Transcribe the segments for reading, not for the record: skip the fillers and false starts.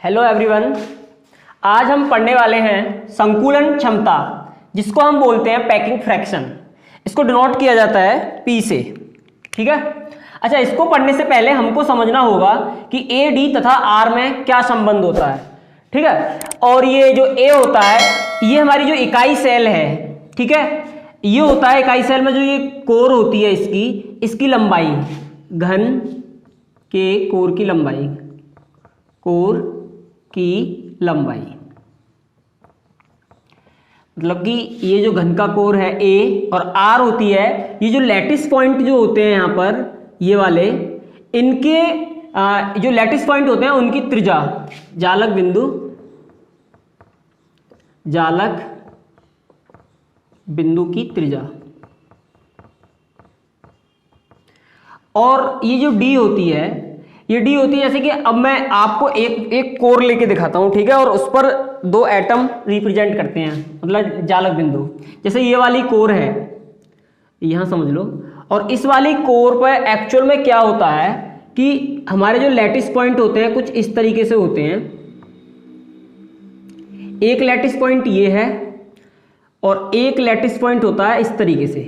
Hello everyone, आज हम पढ़ने वाले हैं संकुलन क्षमता, जिसको हम बोलते हैं पैकिंग फ्रैक्शन। इसको डिनोट किया जाता है पी से। ठीक है। अच्छा, इसको पढ़ने से पहले हमको समझना होगा कि ए डी तथा आर में क्या संबंध होता है। ठीक है। और ये जो ए होता है, ये हमारी जो इकाई सेल है, ठीक है, ये होता है इकाई सेल में जो ये कोर होती है इसकी लंबाई, घन के कोर की लंबाई, कोर की लंबाई, मतलब कि ये जो घन का कोर है ए, और आर होती है ये जो लैटिस पॉइंट जो होते हैं यहाँ पर, ये वाले, इनके जो लैटिस पॉइंट होते हैं उनकी त्रिज्या, जालक बिंदु की त्रिज्या। और ये जो डी होती है, ये डी होती है, जैसे कि अब मैं आपको एक कोर लेके दिखाता हूं, ठीक है, और उस पर दो एटम रिप्रेजेंट करते हैं, मतलब जालक बिंदु। जैसे ये वाली कोर है, यहां समझ लो, और इस वाली कोर पर एक्चुअल में क्या होता है कि हमारे जो लैटिस पॉइंट होते हैं कुछ इस तरीके से होते हैं। एक लैटिस पॉइंट ये है और एक लैटिस पॉइंट होता है इस तरीके से।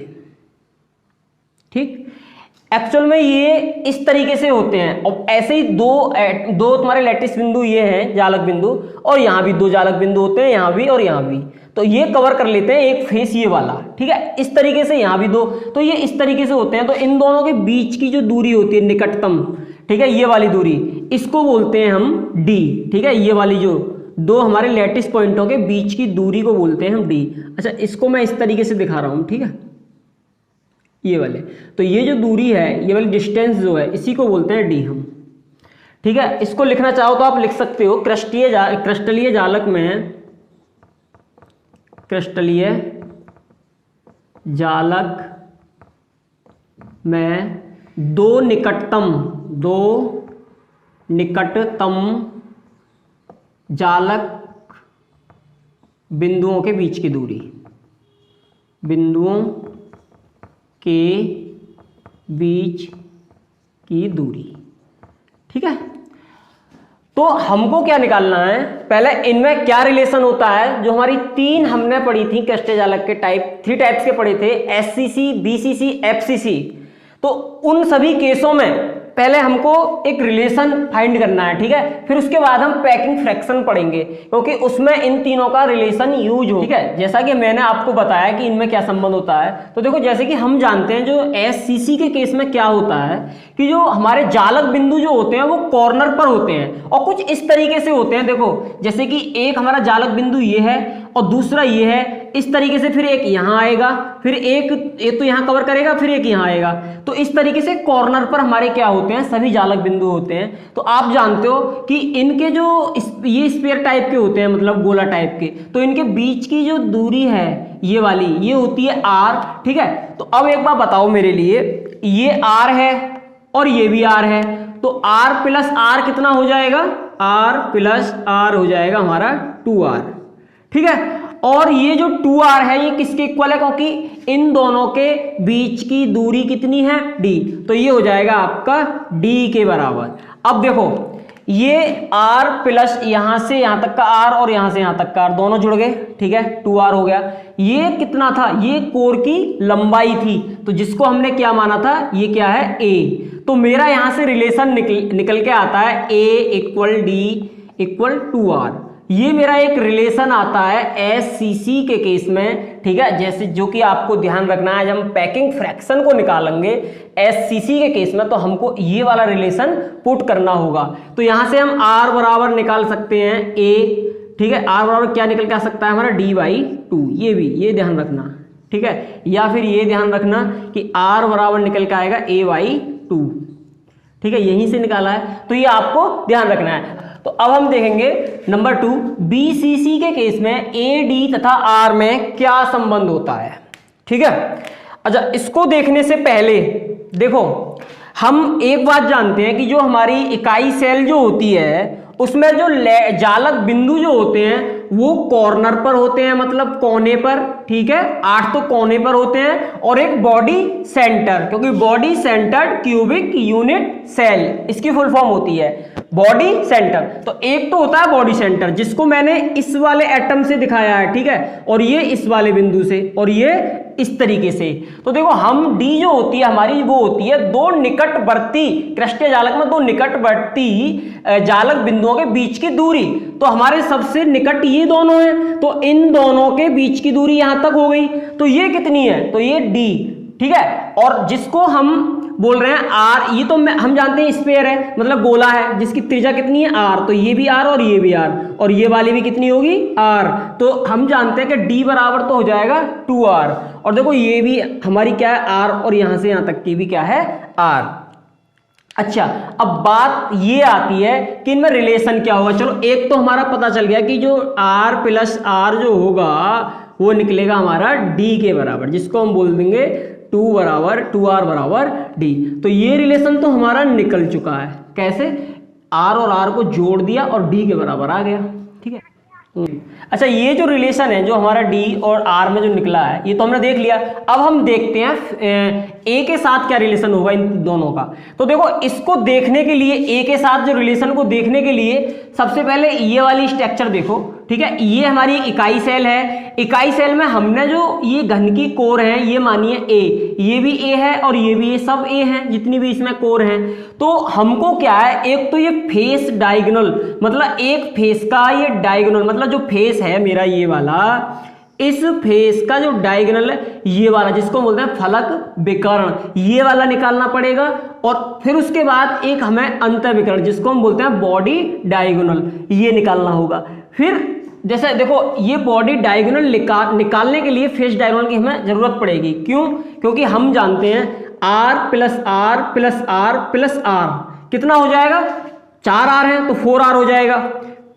ठीक, एक्चुअल में ये इस तरीके से होते हैं, और ऐसे ही दो तुम्हारे लैटिस बिंदु ये हैं, जालक बिंदु, और यहां भी दो जालक बिंदु होते हैं, यहां भी और यहां भी। तो ये कवर कर लेते हैं एक फेस ये वाला। ठीक है, इस तरीके से यहां भी दो, तो ये इस तरीके से होते हैं। तो इन दोनों के बीच की जो दूरी होती है निकटतम, ठीक है, ये वाली दूरी, इसको बोलते हैं हम डी। ठीक है, ये वाली जो दो हमारे लैटिस पॉइंटों के बीच की दूरी को बोलते हैं हम डी। अच्छा, इसको मैं इस तरीके से दिखा रहा हूं, ठीक है, ये वाले। तो ये जो दूरी है, ये वाली डिस्टेंस जो है, इसी को बोलते हैं डी हम। ठीक है, इसको लिखना चाहो तो आप लिख सकते हो, क्रिस्टलीय जालक में दो निकटतम जालक बिंदुओं के बीच की दूरी, बिंदुओं के बीच की दूरी। ठीक है, तो हमको क्या निकालना है, पहले इनमें क्या रिलेशन होता है। जो हमारी तीन हमने पढ़ी थी क्रिस्टलीय जालक के टाइप, 3 टाइप्स के पढ़े थे, एससीसी, बीसीसी, एफसीसी। तो उन सभी केसों में पहले हमको एक रिलेशन फाइंड करना है। ठीक है, फिर उसके बाद हम पैकिंग फ्रैक्शन पढ़ेंगे, क्योंकि उसमें इन तीनों का रिलेशन यूज हो। ठीक है, जैसा कि मैंने आपको बताया कि इनमें क्या संबंध होता है। तो देखो, जैसे कि हम जानते हैं जो एससीसी के केस में क्या होता है कि जो हमारे जालक बिंदु जो होते हैं वो कॉर्नर पर होते हैं, और कुछ इस तरीके से होते हैं। देखो, जैसे कि एक हमारा जालक बिंदु ये है और दूसरा ये है, इस तरीके से, फिर एक यहां आएगा, फिर एक तो यहां कवर करेगा, फिर एक यहां आएगा। तो इस तरीके से कॉर्नर पर हमारे क्या होते हैं, सभी जालक बिंदु होते हैं। तो आप जानते हो कि इनके जो ये स्फीयर टाइप के होते हैं, मतलब गोला टाइप के, तो इनके बीच की जो दूरी है ये वाली, ये होती है आर। ठीक है, तो अब एक बात बताओ मेरे लिए, ये आर है और ये भी आर है, तो आर प्लस आर कितना हो जाएगा, आर प्लस आर हो जाएगा हमारा 2r। ठीक है, और ये जो 2r है ये किसके इक्वल है, क्योंकि इन दोनों के बीच की दूरी कितनी है, d, तो ये हो जाएगा आपका d के बराबर। अब देखो, ये r प्लस यहां से यहां तक का r और यहां से यहां तक का r दोनों जुड़ गए। ठीक है, 2r हो गया। ये कितना था, ये कोर की लंबाई थी, तो जिसको हमने क्या माना था, ये क्या है, a। तो मेरा यहां से रिलेशन निकल के आता है a equal d equal 2r। ये मेरा एक रिलेशन आता है एससीसी के केस में। ठीक है, जैसे जो कि आपको ध्यान रखना है, जब हम पैकिंग फ्रैक्शन को निकालेंगे एससीसी के केस में, तो हमको ये वाला रिलेशन पुट करना होगा। तो यहां से हम r बराबर निकाल सकते हैं a। ठीक है, r बराबर क्या निकल के आ सकता है हमारा d/2, ये ध्यान रखना। ठीक है, या फिर ये ध्यान रखना कि r बराबर निकल के आएगा a/2। ठीक है, यहीं से निकाला है, तो ये आपको ध्यान रखना है। तो अब हम देखेंगे नंबर 2, बीसीसी के केस में एडी तथा आर में क्या संबंध होता है। ठीक है, अच्छा, इसको देखने से पहले देखो, हम एक बात जानते हैं कि जो हमारी इकाई सेल जो होती है उसमें जो जालक बिंदु जो होते हैं वो कॉर्नर पर होते हैं, मतलब कोने पर, ठीक है, 8 तो कोने पर होते हैं, और एक बॉडी सेंटर, क्योंकि body centered cubic unit cell इसकी फुल फॉर्म होती है बॉडी सेंटर। तो एक तो होता है बॉडी सेंटर जिसको मैंने इस वाले एटम से दिखाया है, ठीक है, और ये इस वाले बिंदु से, और ये इस तरीके से। तो देखो हम डी जो होती है हमारी वो होती है दो निकटवर्ती कृष्टीय जालक में दो निकटवर्ती जालक बिंदुओं के बीच की दूरी। तो हमारे सबसे निकट ये दोनों हैं, तो इन दोनों के बीच की दूरी यहां तक हो गई। तो ये कितनी है, तो ये डी, ठीक है। और जिसको हम बोल रहे हैं आर, ये तो हम जानते हैं स्फीयर है, मतलब गोला है जिसकी त्रिज्या कितनी है आर, तो ये भी आर और ये भी आर, और ये वाली भी कितनी होगी आर। तो हम जानते हैं कि डी बराबर तो हो जाएगा 2r, और देखो ये भी हमारी क्या है आर, और यहां से यहां तक की भी क्या है आर। अच्छा, अब बात ये आती है कि इनमें रिलेशन क्या होगा। चलो एक तो हमारा पता चल गया कि जो r प्लस आर जो होगा वो निकलेगा हमारा d के बराबर, जिसको हम बोल देंगे 2r बराबर d। तो ये रिलेशन तो हमारा निकल चुका है। कैसे, r और r को जोड़ दिया और d के बराबर आ गया, ठीक है। अच्छा, ये जो रिलेशन है जो हमारा d और r में जो निकला है ये तो हमने देख लिया। अब हम देखते हैं a के साथ क्या रिलेशन होगा इन दोनों का। तो देखो इसको देखने के लिए, a के साथ जो रिलेशन को देखने के लिए सबसे पहले ये वाली स्ट्रक्चर देखो, ठीक है। ये हमारी इकाई सेल है, इकाई सेल में हमने जो ये घन की कोर है ये मानिए a, ये भी a है और ये भी a, सब a हैं जितनी भी इसमें कोर हैं। तो हमको क्या है, एक तो ये फेस डायगोनल, मतलब एक फेस का ये डायगोनल, मतलब जो फेस है मेरा ये वाला, इस फेस का जो डायगोनल है ये वाला, जिसको बोलते हैं फलक विकर्ण, ये वाला निकालना पड़ेगा। और फिर उसके बाद एक हमें अंतर विकर्ण जिसको हम बोलते हैं बॉडी डायगोनल, ये निकालना होगा। फिर जैसे देखो ये बॉडी डायगोनल निकालने के लिए फेस डायगोनल की हमें जरूरत पड़ेगी। क्यों, क्योंकि हम जानते हैं r plus R plus R plus R कितना हो जाएगा, 4r है तो 4r हो जाएगा,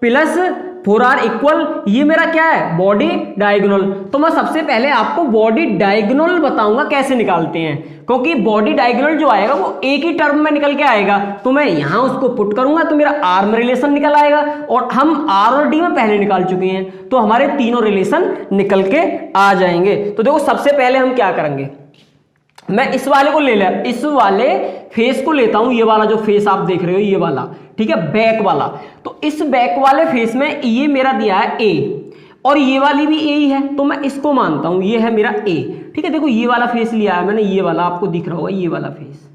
प्लस 4r इक्वल ये मेरा क्या है बॉडी डायगोनल। तो मैं सबसे पहले आपको बॉडी डायगोनल बताऊंगा कैसे निकालते हैं, क्योंकि बॉडी डायगोनल जो आएगा वो एक ही टर्म में निकल के आएगा। तो मैं यहां उसको पुट करूंगा तो मेरा r में रिलेशन निकल आएगा, और हम r और d में पहले निकाल चुके हैं तो हमारे तीनों रिलेशन निकल के आ जाएंगे। तो देखो सबसे पहले हम क्या करेंगे, मैं इस वाले को ले लिया, इस वाले फेस को लेता हूं, ये वाला जो फेस आप देख रहे हो ये वाला, ठीक है, बैक वाला। तो इस बैक वाले फेस में ये मेरा दिया है a और ये वाली भी a ही है, तो मैं इसको मानता हूं ये है मेरा a, ठीक है। देखो ये वाला फेस लिया है मैंने, ये वाला आपको दिख रहा होगा ये वाला फेस,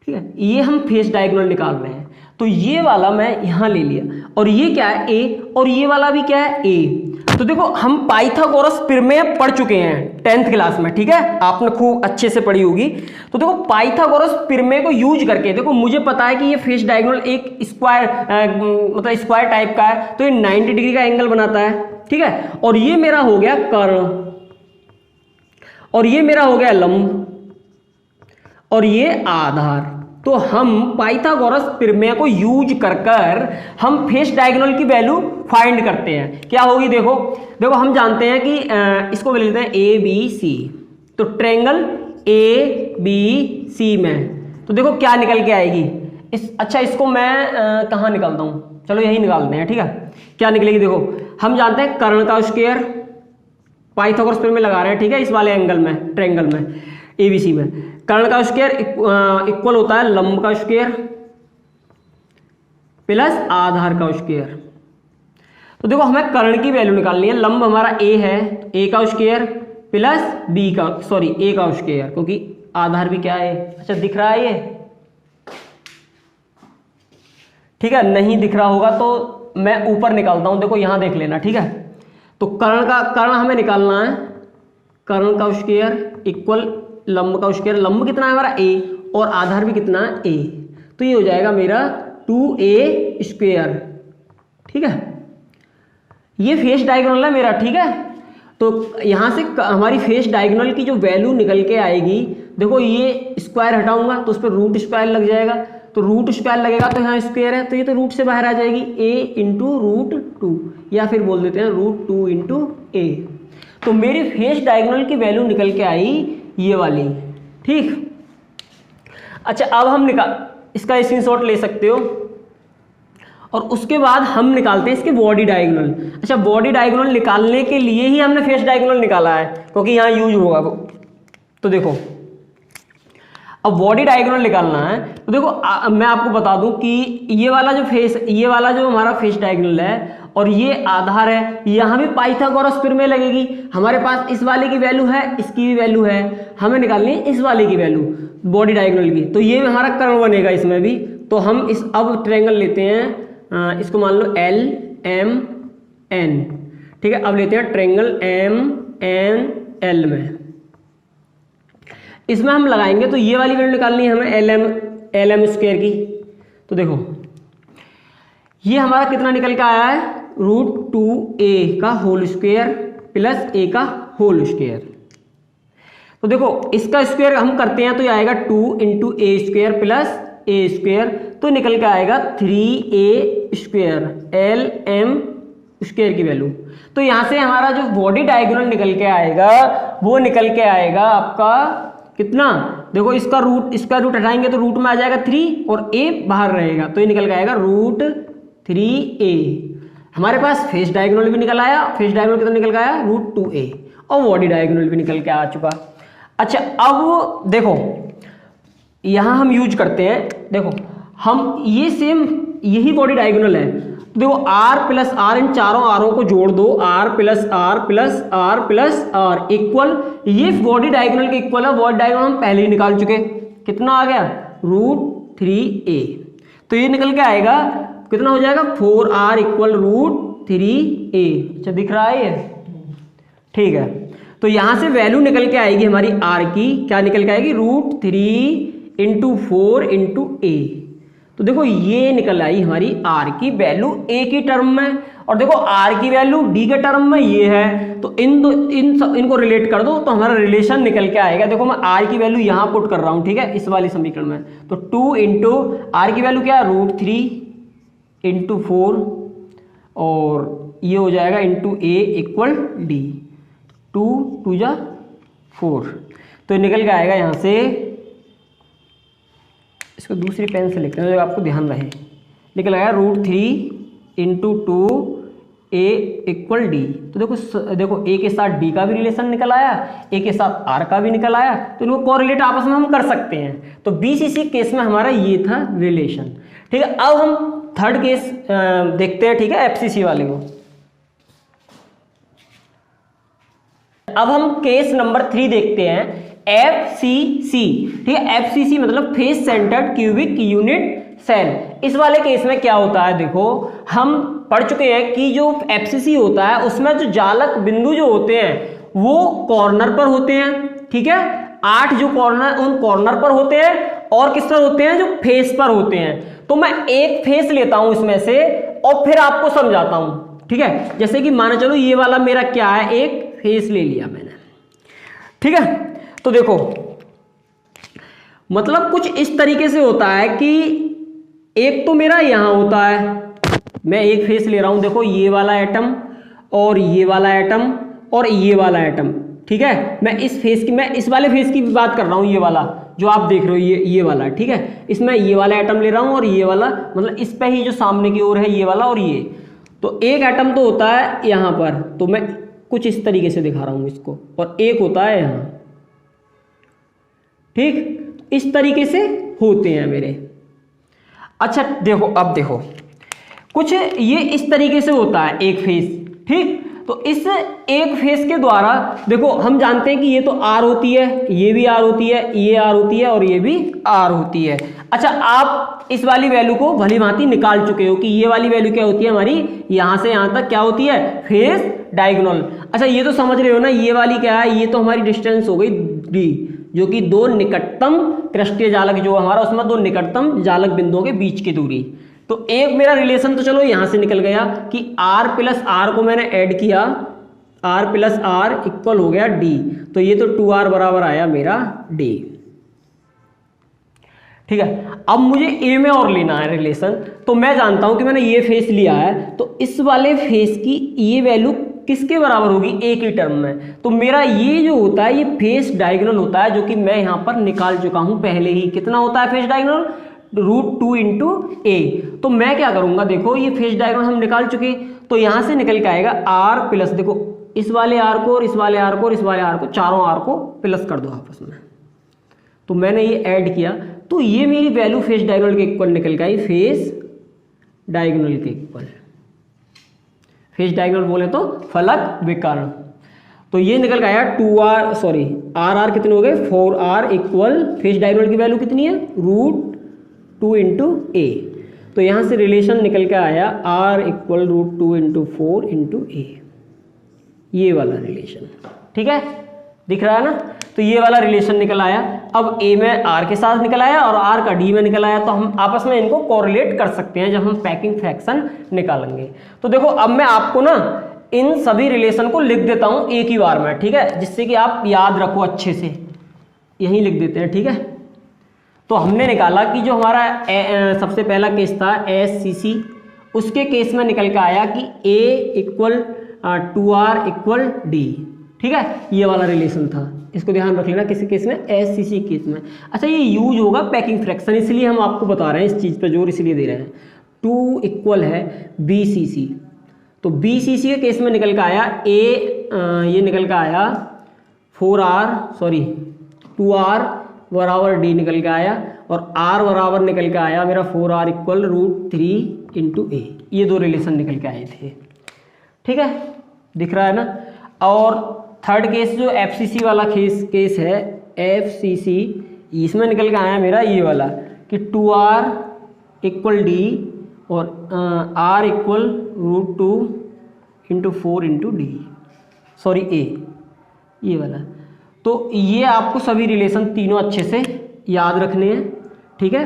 ठीक है। ये हम फेस डायगोनल निकाल रहे हैं, तो ये वाला मैं यहां ले लिया, और ये क्या है a, और ये वाला भी क्या है a। तो देखो हम पाइथागोरस प्रमेय पढ़ चुके हैं 10th क्लास में, ठीक है, आपने खूब अच्छे से पढ़ी होगी। तो देखो पाइथागोरस प्रमेय को यूज करके, देखो मुझे पता है कि ये फेस डायगोनल एक स्क्वायर मतलब स्क्वायर टाइप का है, तो ये 90 डिग्री का एंगल बनाता है, ठीक है। और ये मेरा हो गया कर्ण, और ये मेरा हो गया लंब, और ये आधार। तो हम पाइथागोरस प्रमेय को यूज कर हम फेस डायगोनल की वैल्यू फाइंड करते हैं। क्या होगी, देखो देखो हम जानते हैं कि इसको ले लेते हैं ए बी सी, तो ट्रायंगल ए बी सी में तो देखो क्या निकल के आएगी अच्छा इसको मैं कहाँ निकालता हूँ, चलो यही निकालते हैं, ठीक है। क्या निकलेगी, देखो हम जानते हैं कर्ण का स्क्वायर, पाइथागोरस प्रमेय लगा रहे हैं, ठीक है, इस वाले एंगल में ट्रायंगल में एबीसी में कर्ण का स्क्वायर इक्वल होता है लंब का स्क्वायर प्लस आधार का स्क्वायर। तो देखो हमें कर्ण की वैल्यू निकालनी है, लंब हमारा a है, a का स्क्वायर प्लस b का a का स्क्वायर, क्योंकि आधार भी क्या है, अच्छा दिख रहा है ये, ठीक है, नहीं दिख रहा होगा तो मैं ऊपर निकालता हूं, देखो यहां देख लेना, ठीक है। तो कर्ण हमें निकालना है, कर्ण का स्क्वायर इक्वल लंब का स्क्वायर, लंब कितना है हमारा a और आधार भी कितना है a, तो ये हो जाएगा मेरा 2a स्क्वायर, ठीक है। ये फेस डायगोनल है मेरा, ठीक है। तो यहां से हमारी फेस डायगोनल की जो वैल्यू निकल के आएगी, देखो ये स्क्वायर हटाऊंगा तो उस पर रूट स्क्वायर लग जाएगा, तो रूट स्क्वायर लगेगा तो यहाँ स्क्वायर है तो ये तो रूट से बाहर आ जाएगी, a इंटू रूट 2, या फिर बोल देते हैं रूट 2 इंटू a। तो मेरी फेस डायगोनल की वैल्यू निकल के आई ये वाली, ठीक। अच्छा अब हम इसका स्क्रीनशॉट ले सकते हो, और उसके बाद हम निकालते हैं इसके बॉडी डायगोनल। अच्छा, बॉडी डायगोनल निकालने के लिए ही हमने फेस डायगोनल निकाला है, क्योंकि यहाँ यूज होगा वो। तो देखो, अब बॉडी डायगोनल निकालना है तो देखो मैं आपको बता दूं कि ये वाला जो हमारा फेस डायगोनल है और ये आधार है, यहाँ भी पाइथागोरस प्रमेय लगेगी। हमारे पास इस वाले की वैल्यू है, इसकी भी वैल्यू है, हमें निकालनी है इस वाले की वैल्यू बॉडी डायगोनल की। तो ये हमारा कर्ण बनेगा इसमें भी। तो हम अब ट्रायंगल लेते हैं, इसको मान लो LMN, ठीक है। अब लेते हैं ट्रायंगल MNL में, इसमें हम लगाएंगे तो ये वाली वैल्यू निकालनी है हमें LM स्क्वायर की। तो देखो ये हमारा कितना निकल के आया है, √2a का होल स्क्वायर प्लस a का होल स्क्वायर। तो देखो इसका स्क्वायर हम करते हैं तो ये आएगा 2 × a square plus a square, तो निकल के आएगा 3a स्क्वायर LM स्क्वायर की वैल्यू। तो यहाँ से हमारा जो बॉडी डायगोनल निकल के आएगा वो निकल के आएगा आपका कितना, देखो इसका रूट हटाएंगे तो रूट में आ जाएगा 3 और a बाहर रहेगा, तो ये निकल के आएगा √3a। हमारे पास फेस डायगोनल भी निकल आया, फेस डायगोनल कितना निकल के आया, √2a, और बॉडी डायगोनल भी निकल के आ चुका। अच्छा, अब देखो यहाँ हम यूज करते हैं, देखो हम ये सेम यही बॉडी डायगोनल है। तो देखो r + r, इन चारों आरों को जोड़ दो, r + r + r + r equal, ये बॉडी डायगोनल के इक्वल है। बॉडी डायगोनल हम पहले ही निकाल चुके, कितना आ गया, √3a। तो ये निकल के आएगा कितना हो जाएगा, 4r = √3a। अच्छा दिख रहा है ये, ठीक है। तो यहां से वैल्यू निकल के आएगी हमारी r की, क्या निकल के आएगी, √3 × 4 × a। तो देखो ये निकल आई हमारी r की वैल्यू a की टर्म में, और देखो r की वैल्यू d के टर्म में ये है। तो इनको रिलेट कर दो तो हमारा रिलेशन निकल के आएगा। देखो मैं r की वैल्यू यहाँ पुट कर रहा हूँ, ठीक है, इस वाली समीकरण में। तो 2 × r की वैल्यू क्या है, √3 × 4, और ये हो जाएगा × a = d, 2 × 2 = 4। तो निकल के आएगा यहाँ से, इसको दूसरी पेन से लिखते हैं जो आपको ध्यान रहे, निकल आया √3 × 2a = d। तो देखो a के साथ d का भी रिलेशन निकल आया, a के साथ r का भी निकल आया, तो इनको कोरिलेट आपस में हम कर सकते हैं। तो BCC केस में हमारा ये था रिलेशन, ठीक है। अब हम थर्ड केस देखते हैं, ठीक है, FCC वाले को। अब हम केस नंबर 3 देखते हैं, FCC, ठीक है। FCC मतलब face centered cubic unit cell. इस वाले केस में क्या होता है, देखो हम पढ़ चुके हैं कि जो FCC होता है उसमें जो जालक बिंदु जो होते हैं वो कॉर्नर पर होते हैं, ठीक है। 8 जो कॉर्नर, उन कॉर्नर पर होते हैं, और किस पर होते हैं, जो फेस पर होते हैं। तो मैं एक फेस लेता हूं इसमें से और फिर आपको समझाता हूं, ठीक है। जैसे कि माना चलो ये वाला मेरा क्या है, एक फेस ले लिया मैंने, ठीक है। तो देखो मतलब कुछ इस तरीके से होता है कि एक तो मेरा यहां होता है, मैं एक फेस ले रहा हूं, देखो ये वाला एटम और ये वाला एटम और ये वाला एटम, ठीक है। मैं इस वाले फेस की बात कर रहा हूं, ये वाला जो आप देख रहे हो ये वाला, ठीक है। इसमें ये वाला एटम ले रहा हूं और ये वाला, मतलब इस पे ही जो सामने की ओर है ये वाला और ये। तो एक एटम तो होता है यहां पर, तो मैं कुछ इस तरीके से दिखा रहा हूं इसको, और एक होता है यहां, ठीक, इस तरीके से होते हैं मेरे। अच्छा देखो, अब देखो कुछ ये इस तरीके से होता है एक फेस, ठीक। तो इस एक फेस के द्वारा देखो हम जानते हैं कि ये तो R होती है, ये भी R होती है, ये R होती है और ये भी R होती है। अच्छा, आप इस वाली वैल्यू को भली भांति निकाल चुके हो कि ये वाली वैल्यू क्या होती है हमारी, यहां से यहां तक क्या होती है, फेस डायगोनल। अच्छा ये तो समझ रहे हो ना, ये वाली क्या है, ये तो हमारी डिस्टेंस हो गई D, जो कि दो निकटतम कृष्टीय जालक जो हमारा, उसमें दो निकटतम जालक बिंदुओं के बीच की दूरी। तो एक मेरा रिलेशन तो चलो यहां से निकल गया कि r + r को मैंने ऐड किया, r + r इक्वल हो गया d। तो ये तो 2r बराबर आया मेरा d, ठीक है। अब मुझे a में और लेना है रिलेशन, तो मैं जानता हूं कि मैंने ये फेस लिया है, तो इस वाले फेस की ये वैल्यू किसके बराबर होगी, a की टर्म में। तो मेरा ये जो होता है ये फेस डायगोनल होता है, जो कि मैं यहां पर निकाल चुका हूं पहले ही। कितना होता है फेस डायगोनल, √2 इंटू ए। तो मैं क्या करूंगा, देखो ये फेज डायग्राम हम निकाल चुके, तो यहां से निकल के आएगा आर प्लस, देखो इस वाले आर को और इस वाले आर को और इस वाले आर को, चारों आर को प्लस कर दो आपस में। तो मैंने ये ऐड किया, तो ये मेरी वैल्यू फेज डायगोनल के इक्वल निकल के आई, फेज डायगोनल के इक्वल। फेज डायगोनल बोले तो फलक विकर्ण। तो ये निकल के आया 2r, सॉरी आर कितने हो गए 4r इक्वल फेज डायगोनल की वैल्यू कितनी है √2 इंटू ए। तो यहाँ से रिलेशन निकल के आया r इक्वल √2 इंटू 4 इंटू ए, ये वाला रिलेशन। ठीक है, दिख रहा है ना। तो ये वाला रिलेशन निकल आया। अब a में r के साथ निकल आया और r का d में निकल आया, तो हम आपस में इनको कोरिलेट कर सकते हैं जब हम पैकिंग फ्रैक्शन निकालेंगे। तो देखो अब मैं आपको ना इन सभी रिलेशन को लिख देता हूं एक ही बार में, ठीक है, जिससे कि आप याद रखो अच्छे से। यहीं लिख देते हैं, ठीक है। तो हमने निकाला कि जो हमारा सबसे पहला केस था SCC, उसके केस में निकल के आया कि A equal 2R equal D। ठीक है, ये वाला रिलेशन था, इसको ध्यान रख लेना किसी केस में, SCC केस में। अच्छा, ये यूज होगा पैकिंग फ्रैक्शन, इसलिए हम आपको बता रहे हैं, इस चीज़ पे जोर इसलिए दे रहे हैं। 2 इक्वल है BCC, तो BCC के केस में निकल के आया ये निकल के आया 2R बराबर D निकल के आया, और R बराबर निकल के आया मेरा 4R इक्वल √3 इंटू ए। ये दो रिलेशन निकल के आए थे। ठीक है, दिख रहा है ना। और थर्ड केस जो FCC वाला केस है, FCC, इसमें निकल के आया मेरा ये वाला कि 2R इक्वल D और R equal √2 into 4 into D, sorry A, ये वाला। तो ये आपको सभी रिलेशन तीनों अच्छे से याद रखने हैं। ठीक है,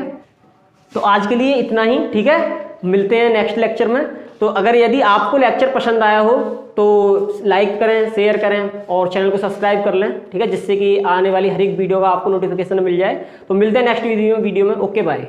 तो आज के लिए इतना ही। ठीक है, मिलते हैं नेक्स्ट लेक्चर में। तो अगर यदि आपको लेक्चर पसंद आया हो तो लाइक करें, शेयर करें और चैनल को सब्सक्राइब कर लें, ठीक है, जिससे कि आने वाली हर एक वीडियो का आपको नोटिफिकेशन मिल जाए। तो मिलते हैं नेक्स्ट वीडियो में। Okay, bye.